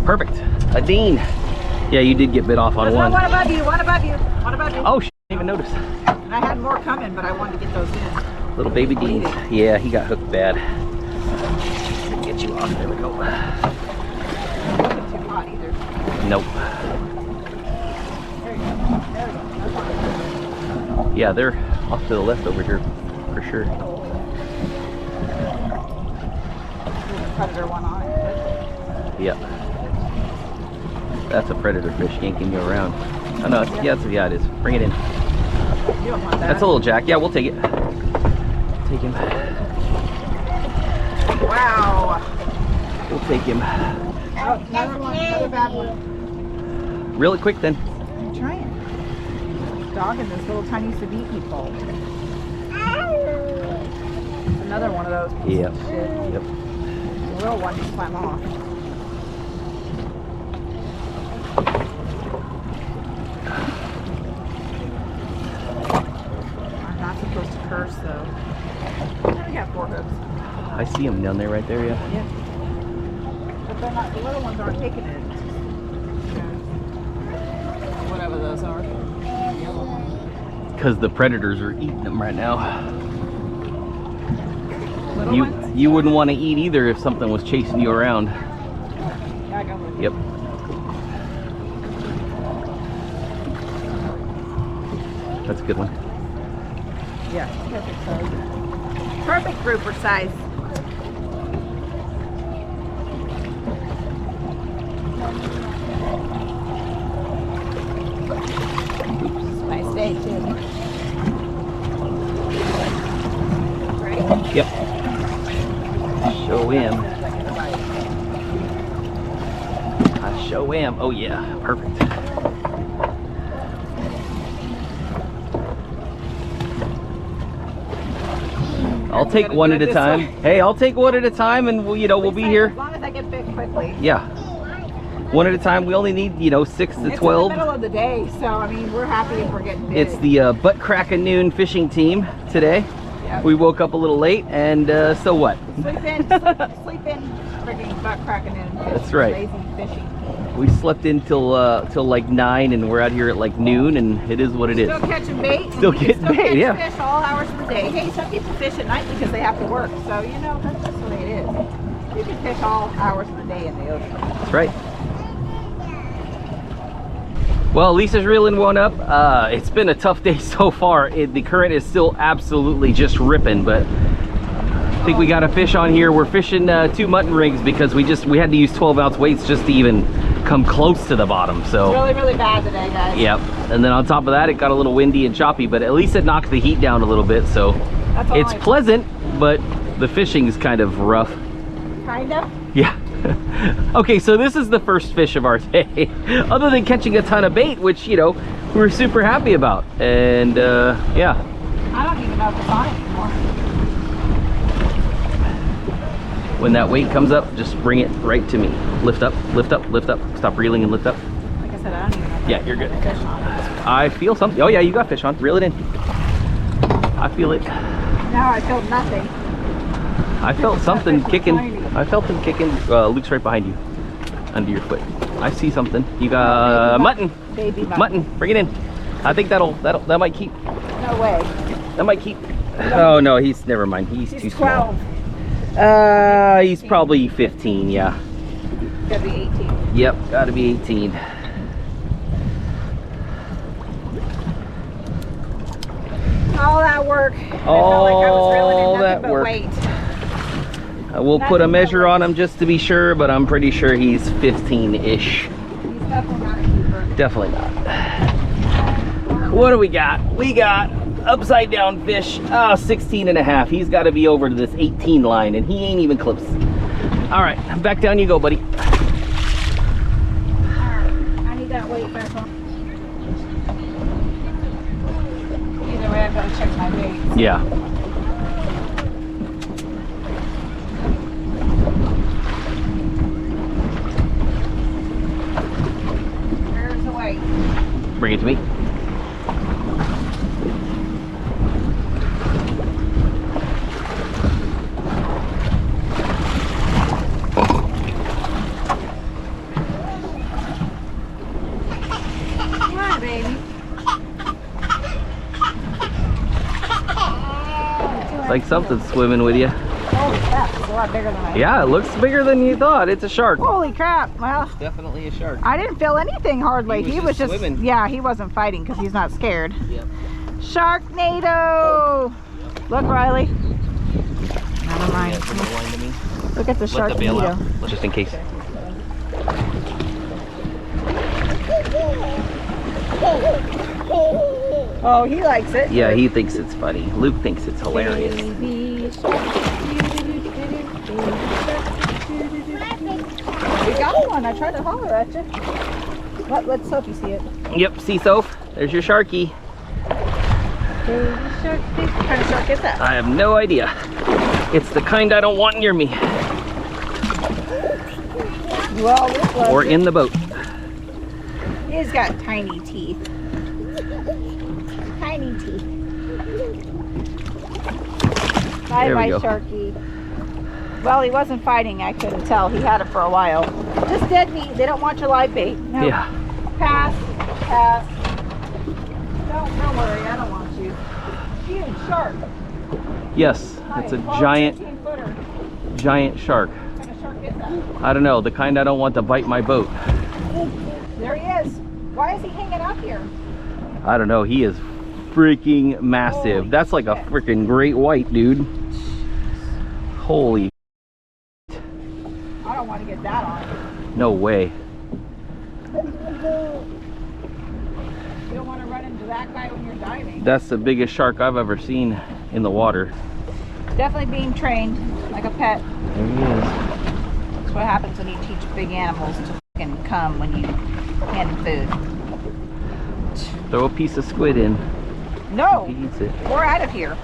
Perfect. A Dean. Yeah, you did get bit off on one. One above you, one above you, one above you. Oh, I didn't even notice. And I had more coming, but I wanted to get those in. Little baby Dean. Yeah, he got hooked bad. Get you off. There we go. Not looking too hot either. Nope. There you go. There we go. Yeah, they're off to the left over here for sure. Predator one on it. Yep. That's a predator fish yanking you around. Oh no, yeah, it is. Bring it in. You don't want that. That's a little jack. Yeah, we'll take it. Take him. Wow. We'll take him. Oh, another one, another bad one. Really quick then. I'm trying. Dog in this little tiny sabiki bowl. Another one of those pieces Yep. of shit. Yep. The little one just swam off. I'm not supposed to curse though. I got 4 hooks. I see him down there, right there, yeah. Yeah. But they're not, the little ones aren't taking it. Whatever those are. Yellow ones. Because the predators are eating them right now. Little ones? You wouldn't want to eat either if something was chasing you around. Yeah, I got one. Yep. That's a good one. Yeah, perfect size. Perfect grouper size. Nice day too. Ready? Yep. Show him. I show him. Oh yeah, perfect. I'll take one at a time. Hey, I'll take one at a time, and we'll be here. As long as I get bit quickly. Yeah. One at a time. We only need 6 to 12. It's in the middle of the day, so I mean we're happy if we're getting big. It's the butt crack of noon fishing team today. Yep. We woke up a little late, and so what? Sleep in, freaking butt cracking in. That's right. Lazy fishing. We slept in till like 9, and we're out here at like noon, and it is what it is. Still catching bait. Still getting bait, catch yeah. Fish all hours of the day. Hey, some people fish at night because they have to work, so that's just the way it is. You can fish all hours of the day in the ocean. That's right. Well, Lisa's reeling one up. It's been a tough day so far. The current is still absolutely just ripping, but I think we got a fish on here. We're fishing 2 mutton rigs because we had to use 12-ounce weights just to even come close to the bottom. So It's really, really bad today, guys. yep. And then on top of that, it got a little windy and choppy, but at least it knocked the heat down a little bit. So That's all it's pleasant, but the fishing is kind of rough. Kind of. Yeah. Okay, so this is the first fish of our day, other than catching a ton of bait, which we were super happy about. And yeah, I don't even know if it's on it anymore. when that weight comes up, just bring it right to me. Lift up, lift up, lift up. Stop reeling and lift up. Like I said, I don't even know if Yeah, you're good. fish on it. I feel something. Oh yeah, you got fish on. Reel it in. I feel it. Now I feel nothing. I felt something That fish is kicking. tiny. I felt him kicking. Luke's right behind you, under your foot. I see something. You got mutton. Baby Mutton. Bring it in. I think that might keep. No way. That might keep. Oh no, never mind. He's too 12. small. He's probably 15. Yeah. Gotta be 18. Yep. Got to be 18. All that work. All I felt like I was reeling in that nothing but work. weight. I will put a measure on him just to be sure, but I'm pretty sure he's 15-ish. He's definitely not a keeper. Definitely not. What do we got? We got upside down fish. 16 and a half. He's got to be over to this 18 line, and he ain't even close. All right, back down you go, buddy. Alright, I need that weight back on. Either way, I've got to check my weight. Yeah. There's the weight. Bring it to me. like something's swimming with you. Holy crap, it's a lot bigger than I thought. Yeah, it looks bigger than you thought. It's a shark. Holy crap. Well, It's definitely a shark. I didn't feel anything hardly. He was just swimming. Yeah, he wasn't fighting because he's not scared. Yep. Sharknado! Look, Riley. Never mind. Yeah, bring the line to me. Look at the Let the bail out, Sharknado. just in case. Oh, he likes it. Yeah, he thinks it's funny. Luke thinks it's hilarious. Baby shark. We got one. I tried to holler at you. Let Sophie see it. Yep, see, Soph? There's your sharky. Baby shark. What kind of shark is that? I have no idea. It's the kind I don't want near me. Well, this was Or in the boat. He's got tiny teeth. Tiny teeth. Bye There we bye, go. Sharky. Well, he wasn't fighting, I couldn't tell. He had it for a while. Just dead meat. They don't want your live bait. No. Yeah. Pass. Pass. Don't worry, I don't want you. Huge shark. Yes, it's a giant, 15-footer. giant shark. What kind of shark is that? I don't know, the kind I don't want to bite my boat. There he is. Why is he hanging out here? I don't know, he is freaking massive. Holy That's like a shit. freaking great white, dude. Holy, I don't want to get that on. no way. You don't want to run into that guy when you're diving. That's the biggest shark I've ever seen in the water. Definitely being trained like a pet. There he is. That's what happens when you teach big animals to fucking come when you hand them food. Throw a piece of squid in. No, He eats it. we're out of here.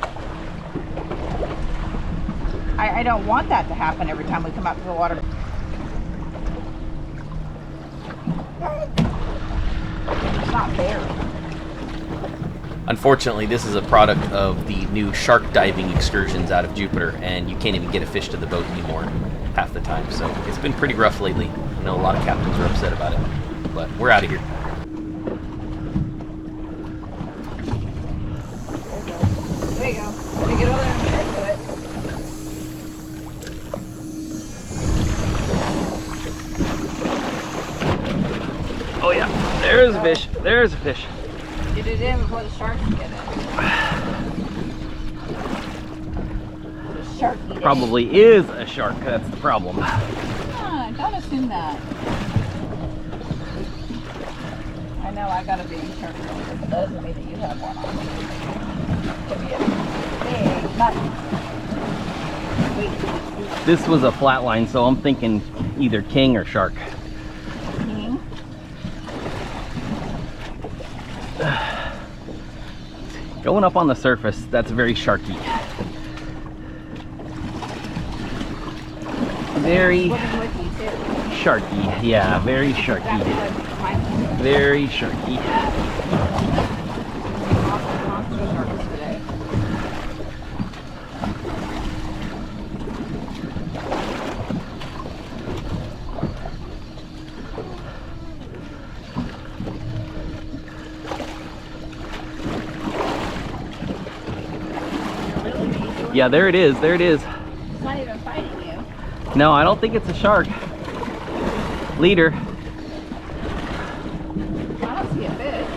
I don't want that to happen every time we come out to the water. It's not fair. Unfortunately, this is a product of the new shark diving excursions out of Jupiter, and you can't even get a fish to the boat anymore half the time. So it's been pretty rough lately. I know a lot of captains are upset about it, but we're out of here. There you go. Let me get over there and get to it. Oh yeah, there's a fish. There's a fish. Get it in before the sharks get it. The shark eat it. Probably is a shark, that's the problem. Ah, don't assume that. I know I got a baby shark earlier, but that doesn't mean that you have one on. Could be a big mutton. Wait. This was a flatline, so I'm thinking either king or shark. King. Going up on the surface, that's very sharky. Very Swimming with you too. sharky. Yeah, very Exactly sharky. what mine was. Very sharky. Monster sharks today. Yeah, there it is. There it is. It's not even fighting you. No, I don't think it's a shark. Leader. I don't see a fish.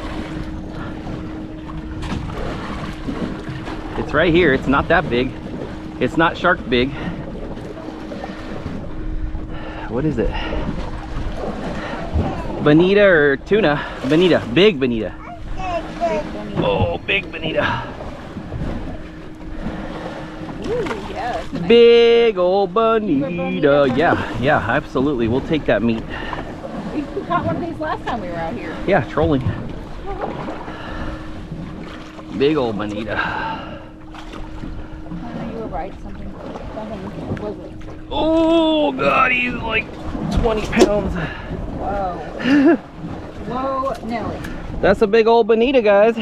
It's right here. It's not that big. It's not shark big. What is it? Bonita or tuna? Bonita. Big bonita. Oh, big bonita. Ooh, yeah, that's a nice. Big old bonita. Yeah, yeah, absolutely. We'll take that meat. We caught one of these last time we were out here. Yeah, trolling. Big old bonita. You were right. Something was it? Oh, God, he's like 20 pounds. Whoa. Whoa, Nelly. That's a big old bonita, guys.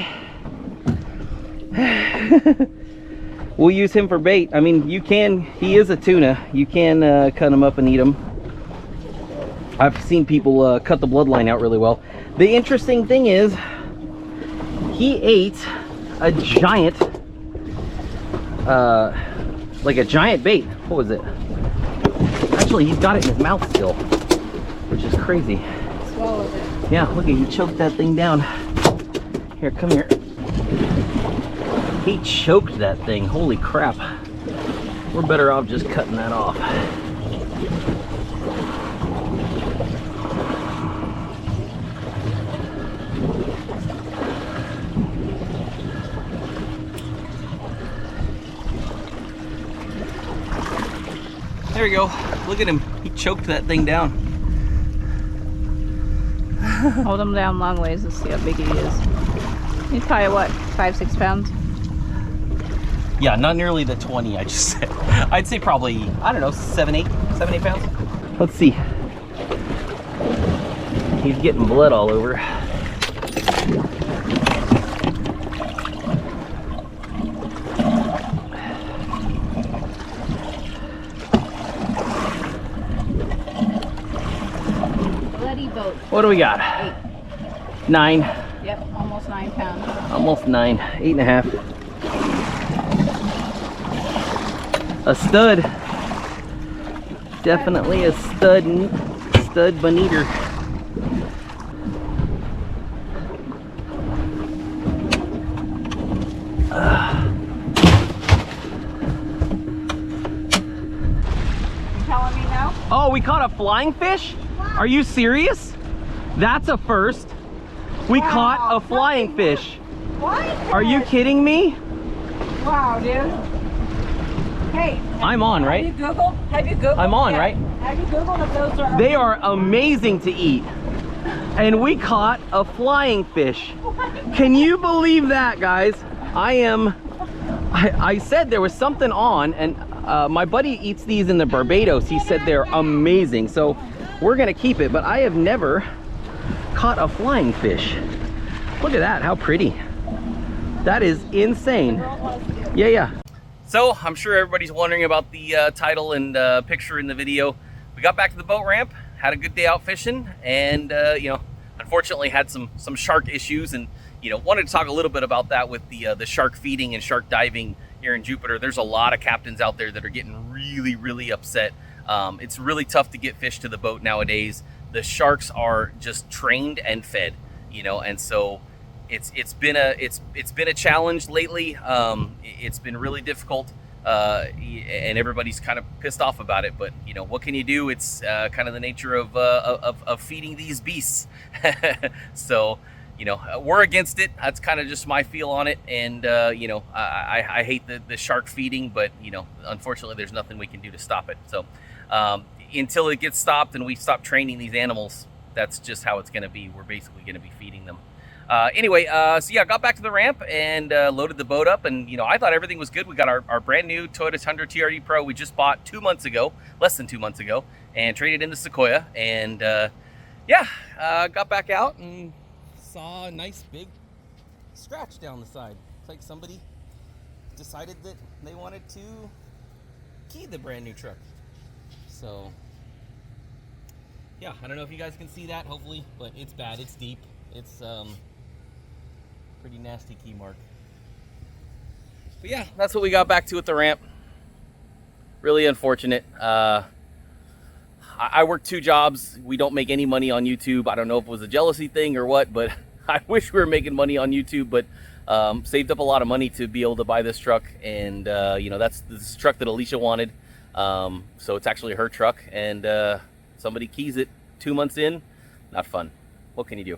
We'll use him for bait. I mean, you can, he is a tuna. You can cut him up and eat him. I've seen people cut the bloodline out really well. The interesting thing is, he ate a giant like a giant bait. What was it? Actually, he's got it in his mouth still, which is crazy. Swallowed it. Yeah, look at, he choked that thing down. Here, come here. He choked that thing. Holy crap. We're better off just cutting that off. There we go. Look at him. He choked that thing down. Hold him down long ways and see how big he is. He's probably what, 5-6 pounds? Yeah, not nearly the 20 I just said. I'd say probably, I don't know, 7, 8 pounds. Let's see. He's getting blood all over. Bloody boat. What do we got? 8. 9. Yep, almost 9 pounds. Almost 9. 8.5. A stud. Definitely a stud boniter. You telling me no? Oh, we caught a flying fish? Are you serious? That's a first. We caught a flying fish. What? Are you kidding me? Wow, dude. Hey. I'm on, right? Have you Googled? I'm on, right? Have you Googled if those are... They are amazing to eat. And we caught a flying fish. Can you believe that, guys? I said there was something on, and my buddy eats these in the Barbados. He said they're amazing. So we're gonna keep it, but I have never caught a flying fish. Look at that, how pretty. That is insane. Yeah. So I'm sure everybody's wondering about the title and picture in the video. We got back to the boat ramp, had a good day out fishing, and you know, unfortunately had some shark issues, and you know, wanted to talk a little bit about that with the shark feeding and shark diving here in Jupiter. There's a lot of captains out there that are getting really upset. It's really tough to get fish to the boat nowadays. The sharks are just trained and fed, you know, and so it's been a challenge lately. It's been really difficult, and everybody's kind of pissed off about it. But you know, what can you do? It's kind of the nature of feeding these beasts. So you know, we're against it. That's kind of just my feel on it. And you know, I hate the shark feeding, but you know, unfortunately, there's nothing we can do to stop it. So until it gets stopped and we stop training these animals, that's just how it's going to be. We're basically going to be feeding them. Anyway, so yeah, got back to the ramp and loaded the boat up, and you know, I thought everything was good. We got our brand new Toyota Tundra TRD Pro we just bought 2 months ago, less than 2 months ago, and traded in the Sequoia. And yeah, got back out and saw a nice big scratch down the side. It's like somebody decided that they wanted to key the brand new truck. So yeah, I don't know if you guys can see that, hopefully, but it's bad. It's deep. It's pretty nasty key mark. But yeah, that's what we got back to at the ramp. Really unfortunate. I work 2 jobs. We don't make any money on YouTube. I don't know if it was a jealousy thing or what, but I wish we were making money on YouTube, but saved up a lot of money to be able to buy this truck. And you know, this truck that Alicia wanted. So it's actually her truck, and somebody keys it 2 months in. Not fun. What can you do?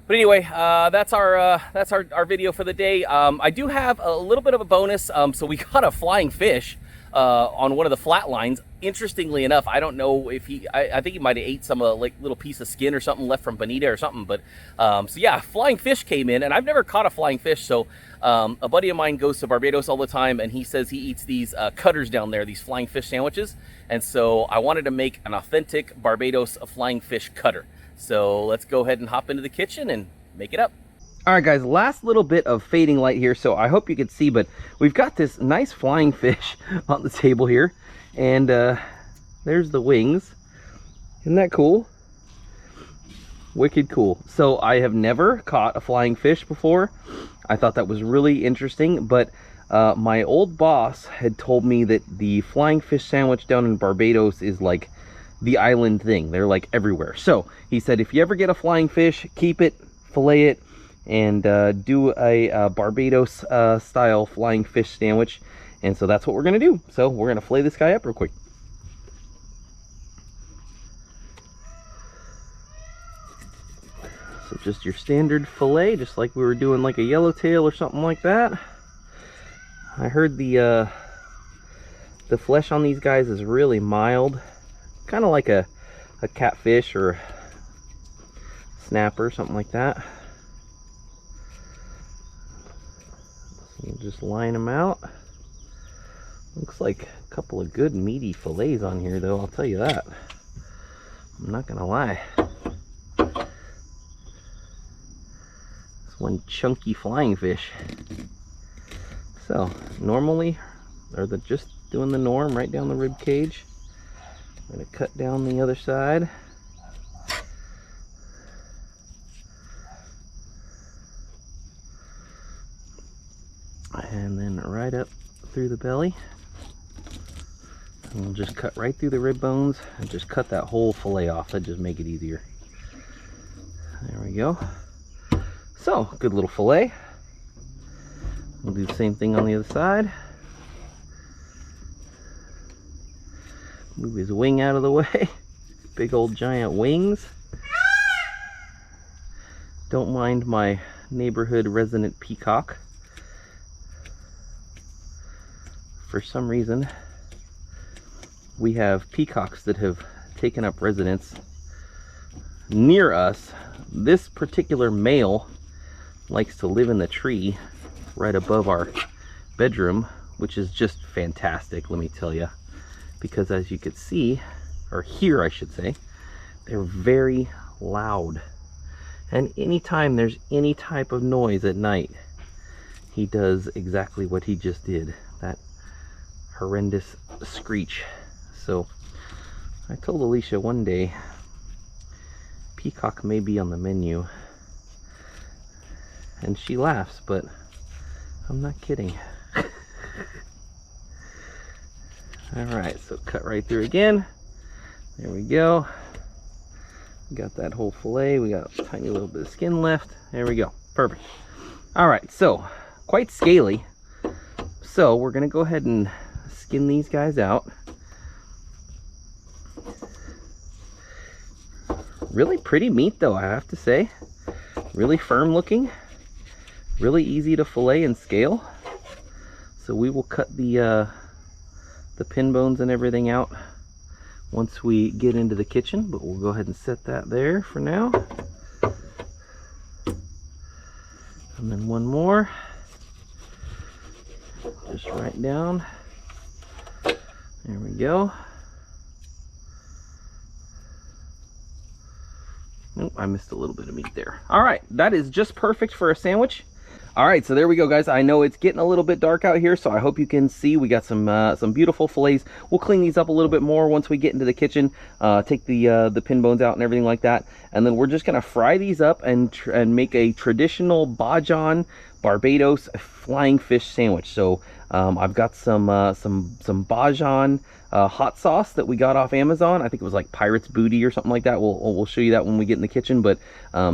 But anyway, that's our video for the day. I do have a little bit of a bonus. So we got a flying fish on one of the flat lines. Interestingly enough, I don't know if I think he might have ate some like little piece of skin or something left from bonita or something. But so yeah, flying fish came in, and I've never caught a flying fish. So a buddy of mine goes to Barbados all the time, and he says he eats these cutters down there, these flying fish sandwiches. And so I wanted to make an authentic Barbados flying fish cutter. So let's go ahead and hop into the kitchen and make it up. All right, guys, last little bit of fading light here. So I hope you can see, but we've got this nice flying fish on the table here. And there's the wings. Isn't that cool? Wicked cool. So I have never caught a flying fish before. I thought that was really interesting, but My old boss had told me that the flying fish sandwich down in Barbados is like the island thing. They're like everywhere. So he said, if you ever get a flying fish, keep it, fillet it, and do a Barbados style flying fish sandwich. And so that's what we're gonna do. So we're gonna fillet this guy up real quick. So just your standard fillet, just like we were doing like a yellowtail or something like that. I heard the flesh on these guys is really mild, kind of like a catfish or a snapper, something like that. So we'll just line them out. Looks like a couple of good meaty fillets on here though, I'll tell you that. I'm not gonna lie. It's one chunky flying fish. So normally, or just doing the norm right down the rib cage. I'm gonna cut down the other side. And then right up through the belly. And we'll just cut right through the rib bones and just cut that whole fillet off. That'd just make it easier. There we go. So, good little fillet. We'll do the same thing on the other side. Move his wing out of the way. Big old giant wings. Don't mind my neighborhood resident peacock. For some reason, we have peacocks that have taken up residence near us. This particular male likes to live in the tree right above our bedroom, which is just fantastic, let me tell you, because as you could see, or hear I should say, they're very loud, and anytime there's any type of noise at night, he does exactly what he just did, that horrendous screech. So I told Alicia one day, peacock may be on the menu, and she laughs, but I'm not kidding. Alright, so cut right through again. There we go. We got that whole fillet. We got a tiny little bit of skin left. There we go. Perfect. Alright, so quite scaly. So we're going to go ahead and skin these guys out. Really pretty meat though, I have to say. Really firm looking. Really easy to fillet and scale. So we will cut the pin bones and everything out once we get into the kitchen, but we'll go ahead and set that there for now. And then one more, just right down. There we go. Oh, I missed a little bit of meat there. All right, that is just perfect for a sandwich. All right, so there we go, guys. I know it's getting a little bit dark out here, so I hope you can see we got some beautiful fillets. We'll clean these up a little bit more once we get into the kitchen, take the pin bones out and everything like that, and then we're just gonna fry these up and make a traditional Bajan Barbados flying fish sandwich. So I've got some Bajan hot sauce that we got off Amazon. I think it was like Pirate's Booty or something like that. We'll show you that when we get in the kitchen, but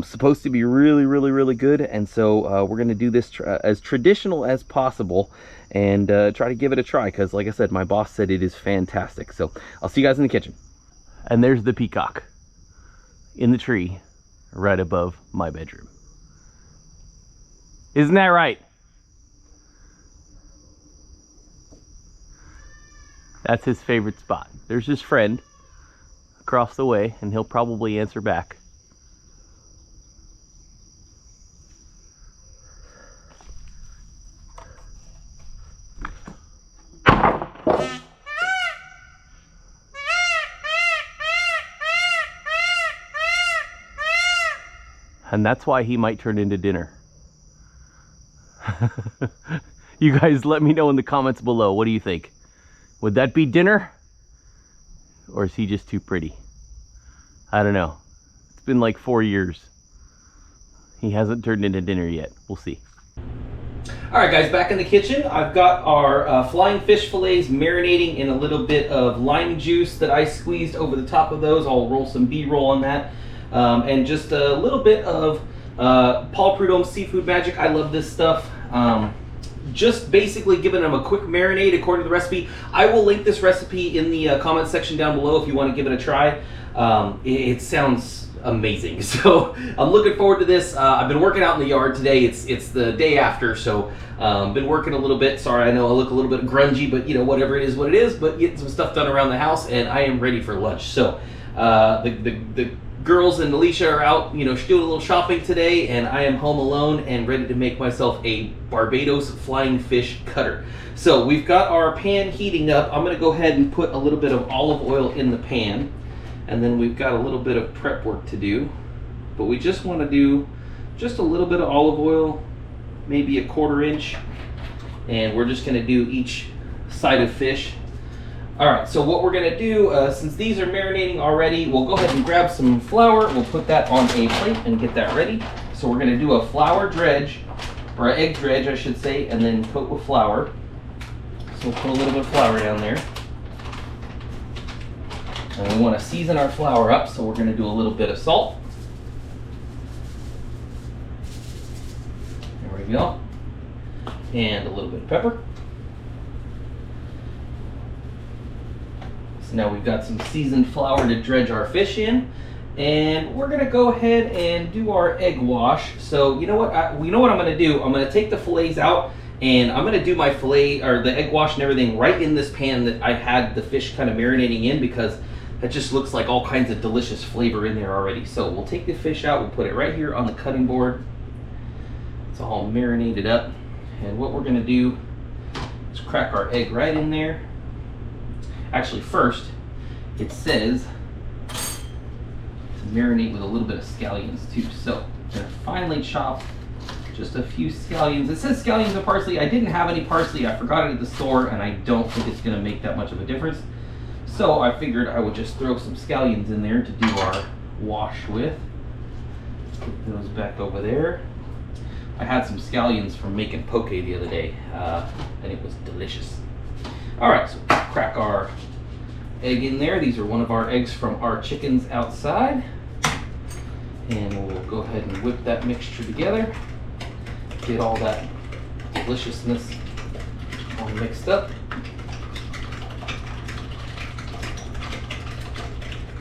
supposed to be really good. And so we're gonna do this as traditional as possible and try to give it a try, because like I said, my boss said it is fantastic. So I'll see you guys in the kitchen. And there's the peacock in the tree right above my bedroom. Isn't that right? That's his favorite spot. There's his friend across the way, and he'll probably answer back. And that's why he might turn into dinner. You guys let me know in the comments below. What do you think? Would that be dinner? Or is he just too pretty? I don't know. It's been like 4 years. He hasn't turned into dinner yet. We'll see. All right, guys, back in the kitchen. I've got our flying fish fillets marinating in a little bit of lime juice that I squeezed over the top of those. I'll roll some B-roll on that. And just a little bit of Paul Prudhomme's Seafood Magic. I love this stuff. Just basically giving them a quick marinade according to the recipe. I will link this recipe in the comment section down below if you want to give it a try. It sounds amazing. So I'm looking forward to this. I've been working out in the yard today. It's the day after, so been working a little bit. Sorry, I know I look a little bit grungy, but you know, whatever it is, what it is. But getting some stuff done around the house, and I am ready for lunch. So the girls and Alicia are out, you know, doing a little shopping today, and I am home alone and ready to make myself a Barbados flying fish cutter. So we've got our pan heating up. I'm going to go ahead and put a little bit of olive oil in the pan, and then we've got a little bit of prep work to do. But we just want to do just a little bit of olive oil, maybe a 1/4 inch, and we're just going to do each side of fish. All right, so what we're gonna do, since these are marinating already, we'll go ahead and grab some flour. We'll put that on a plate and get that ready. So we're gonna do a flour dredge, or an egg dredge, I should say, and then coat with flour. So we'll put a little bit of flour down there. And we wanna season our flour up, so we're gonna do a little bit of salt. There we go. And a little bit of pepper. So now we've got some seasoned flour to dredge our fish in, and we're gonna go ahead and do our egg wash. So you know what? I'm gonna do. I'm gonna take the fillets out, and I'm gonna do my fillet or the egg wash and everything right in this pan that I had the fish kind of marinating in, because it just looks like all kinds of delicious flavor in there already. So we'll take the fish out. We'll put it right here on the cutting board. It's all marinated up, and what we're gonna do is crack our egg right in there. Actually, first, it says to marinate with a little bit of scallions too. So I'm gonna finely chop just a few scallions. It says scallions and parsley. I didn't have any parsley. I forgot it at the store, and I don't think it's gonna make that much of a difference. So I figured I would just throw some scallions in there to do our wash with. Put those back over there. I had some scallions from making poke the other day, and it was delicious. All right, so crack our egg in there. These are one of our eggs from our chickens outside. And we'll go ahead and whip that mixture together. Get all that deliciousness all mixed up.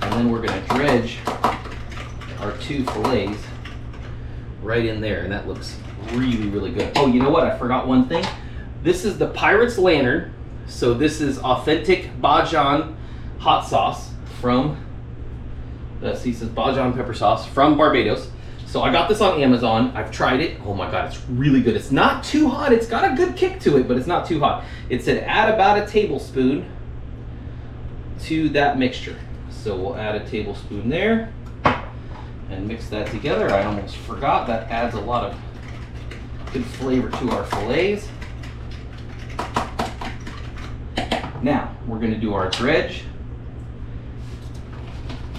And then we're gonna dredge our 2 fillets right in there, and that looks really, really good. Oh, you know what? I forgot one thing. This is the Pirate's Lantern. So this is authentic Bajan hot sauce from, see, it says Bajan pepper sauce from Barbados. So I got this on Amazon. I've tried it. Oh my God, it's really good. It's not too hot. It's got a good kick to it, but it's not too hot. It said add about a tablespoon to that mixture. So we'll add a tablespoon there and mix that together. I almost forgot, that adds a lot of good flavor to our fillets. Now, we're going to do our dredge.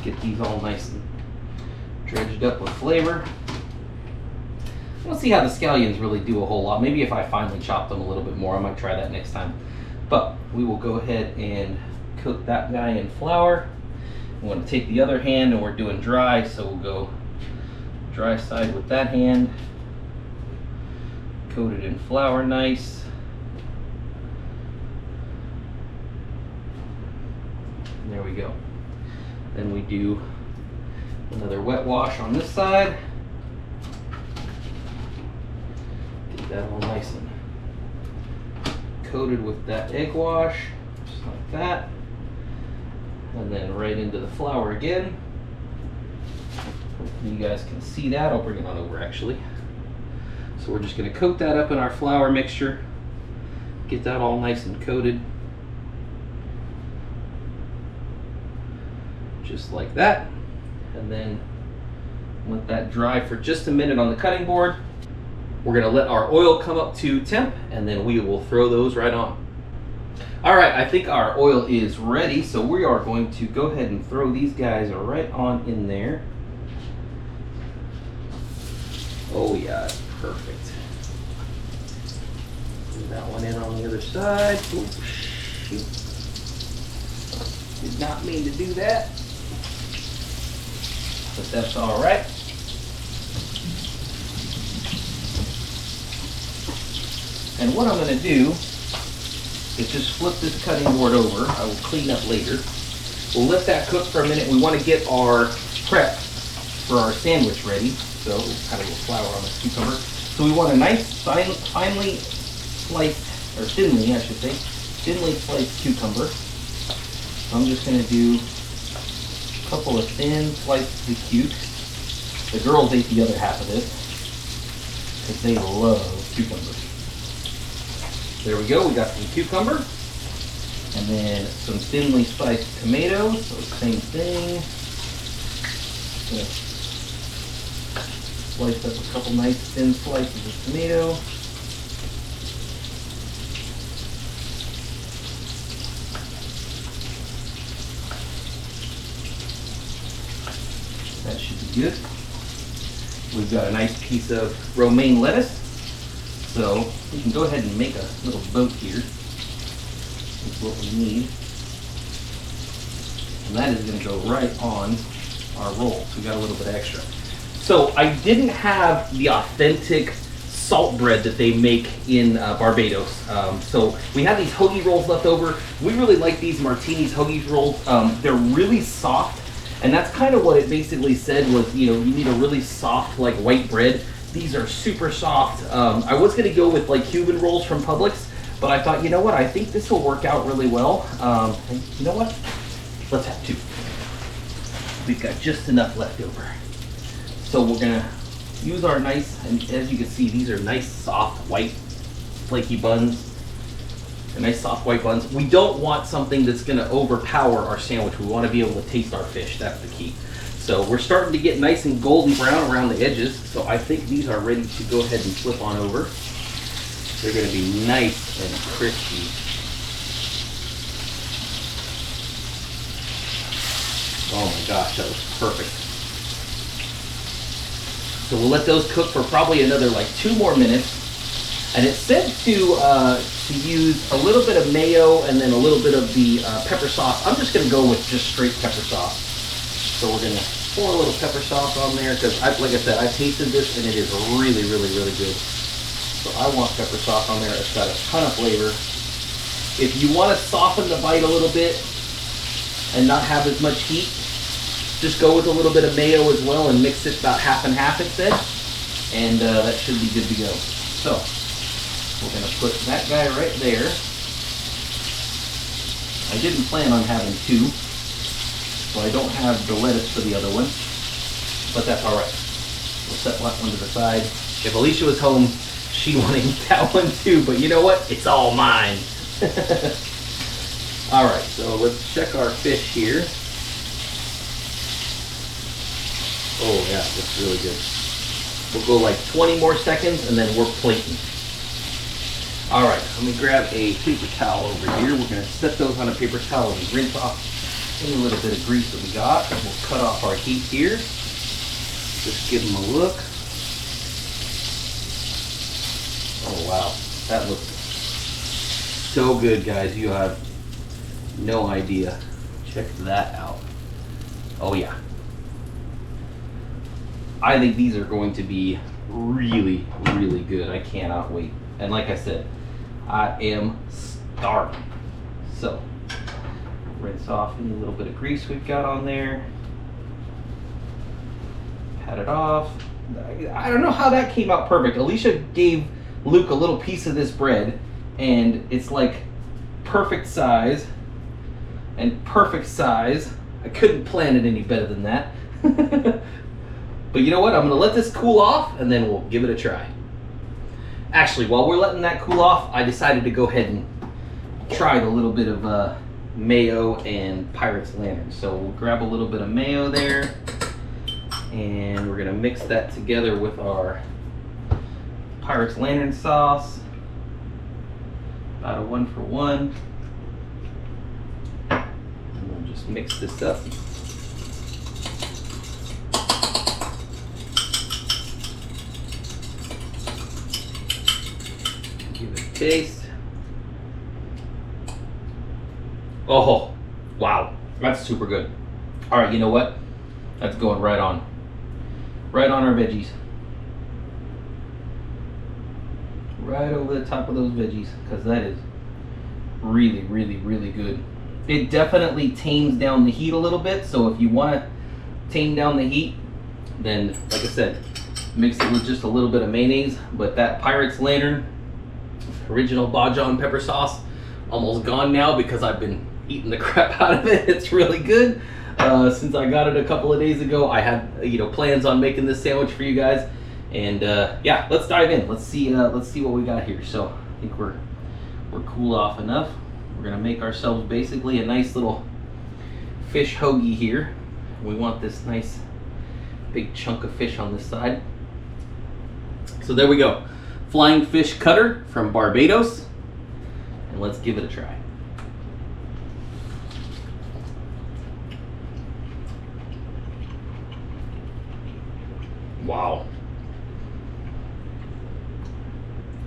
Get these all nice and dredged up with flavor. We'll see how the scallions really do a whole lot. Maybe if I finally chop them a little bit more, I might try that next time. But we will go ahead and coat that guy in flour. We want to take the other hand, and we're doing dry, so we'll go dry side with that hand. Coat it in flour nice. There we go. Then we do another wet wash on this side. Get that all nice and coated with that egg wash, just like that. And then right into the flour again. You guys can see that. I'll bring it on over actually. So we're just going to coat that up in our flour mixture. Get that all nice and coated. Just like that, and then let that dry for just a minute on the cutting board. We're gonna let our oil come up to temp, and then we will throw those right on. All right, I think our oil is ready, so we are going to go ahead and throw these guys right on in there. Oh yeah, perfect. Move that one in on the other side. Ooh, shoot. Did not mean to do that, but that's all right. And what I'm going to do is just flip this cutting board over. I will clean up later. We'll let that cook for a minute. We want to get our prep for our sandwich ready. So we'll kind of a little flour on this cucumber. So we want a nice finely sliced, or thinly I should say, thinly sliced cucumber. So I'm just going to do a couple of thin slices of cuke. The girls ate the other half of this because they love cucumber. There we go, we got some cucumber. And then some thinly sliced tomatoes, so same thing. Slice up a couple nice thin slices of tomato. That should be good. We've got a nice piece of romaine lettuce. So we can go ahead and make a little boat here. That's what we need. And that is going to go right on our roll. So we got a little bit extra. So I didn't have the authentic salt bread that they make in Barbados. So we had these hoagie rolls left over. We really like these Martini's hoagie rolls. They're really soft. And that's kind of what it basically said was, you know, you need a really soft, like white bread. These are super soft. I was going to go with like Cuban rolls from Publix, but I thought, you know what, I think this will work out really well. And you know what? Let's have two. We've got just enough left over. So we're going to use our nice, and as you can see, these are nice, soft, white, flaky buns. They're nice, soft, white buns. We don't want something that's going to overpower our sandwich. We want to be able to taste our fish. That's the key. So we're starting to get nice and golden brown around the edges. So I think these are ready to go ahead and flip on over. They're going to be nice and crispy. Oh my gosh, that was perfect. So we'll let those cook for probably another like 2 more minutes. And it said to use a little bit of mayo and then a little bit of the pepper sauce. I'm just going to go with just straight pepper sauce. So we're going to pour a little pepper sauce on there because, like I said, I tasted this and it is really, really, really good. So I want pepper sauce on there. It's got a ton of flavor. If you want to soften the bite a little bit and not have as much heat, just go with a little bit of mayo as well and mix it about half and half instead. And that should be good to go. So we're going to put that guy right there. I didn't plan on having 2. So I don't have the lettuce for the other one, but that's all right. We'll set that one to the side. If Alicia was home, she'd want to eat that one too, but you know what? It's all mine. All right, so let's check our fish here. Oh yeah, that's really good. We'll go like 20 more seconds and then we're plating. All right, let me grab a paper towel over here. We're gonna set those on a paper towel and rinse off any little bit of grease that we got. And we'll cut off our heat here. Just give them a look. Oh wow, that looks so good, guys. You have no idea. Check that out. Oh yeah. I think these are going to be really, really good. I cannot wait. And like I said, I am starving. So, rinse off any little bit of grease we've got on there. Pat it off. I don't know how that came out perfect. Alicia gave Luke a little piece of this bread, and it's like perfect size and perfect size. I couldn't plan it any better than that. But you know what? I'm going to let this cool off, and then we'll give it a try. Actually, while we're letting that cool off, I decided to go ahead and try the little bit of mayo and Pirate's Lantern. So we'll grab a little bit of mayo there, and we're going to mix that together with our Pirate's Lantern sauce. About a 1-for-1. And we'll just mix this up. Give it taste. Oh, wow. That's super good. All right, you know what? That's going right on. Right on our veggies. Right over the top of those veggies, because that is really, really, really good. It definitely tames down the heat a little bit, so if you want to tame down the heat, then, like I said, mix it with just a little bit of mayonnaise. But that Pirate's Lantern original Bajan pepper sauce, almost gone now because I've been eating the crap out of it. It's really good. Since I got it a couple of days ago, I had plans on making this sandwich for you guys, and yeah, let's dive in. Let's see what we got here. So I think we're cool off enough. We're gonna make ourselves basically a nice little fish hoagie here. We want this nice big chunk of fish on this side. So there we go. Flying fish cutter from Barbados, and let's give it a try. Wow.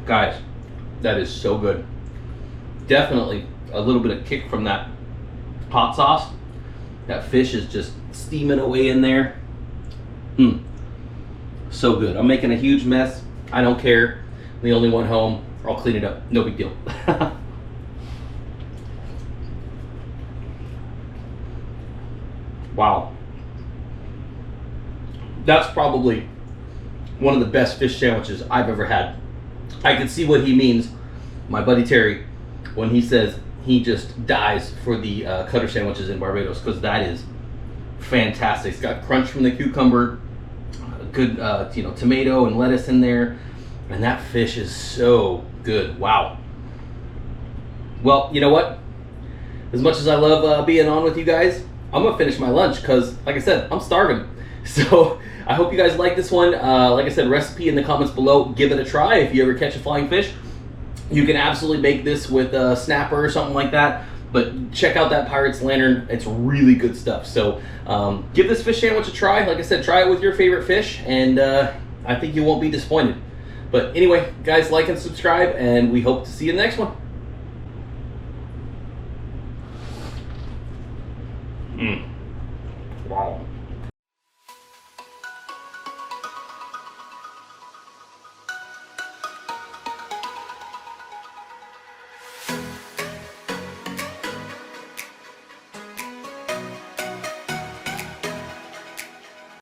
Guys, that is so good. Definitely a little bit of kick from that hot sauce. That fish is just steaming away in there. So good. I'm making a huge mess. I don't care. I'm the only one home. I'll clean it up. No big deal. Wow. That's probably one of the best fish sandwiches I've ever had. I can see what he means, my buddy Terry, when he says he just dies for the cutter sandwiches in Barbados, because that is fantastic. It's got crunch from the cucumber, good tomato and lettuce in there, and that fish is so good. Wow. Well, you know what? As much as I love being on with you guys, I'm gonna finish my lunch because, like I said, I'm starving. So I hope you guys like this one. Like I said, recipe in the comments below. Give it a try if you ever catch a flying fish. You can absolutely make this with a snapper or something like that. But check out that Pirate's Lantern. It's really good stuff. So give this fish sandwich a try. Like I said, try it with your favorite fish, and I think you won't be disappointed. But anyway, guys, like and subscribe, and we hope to see you in the next one.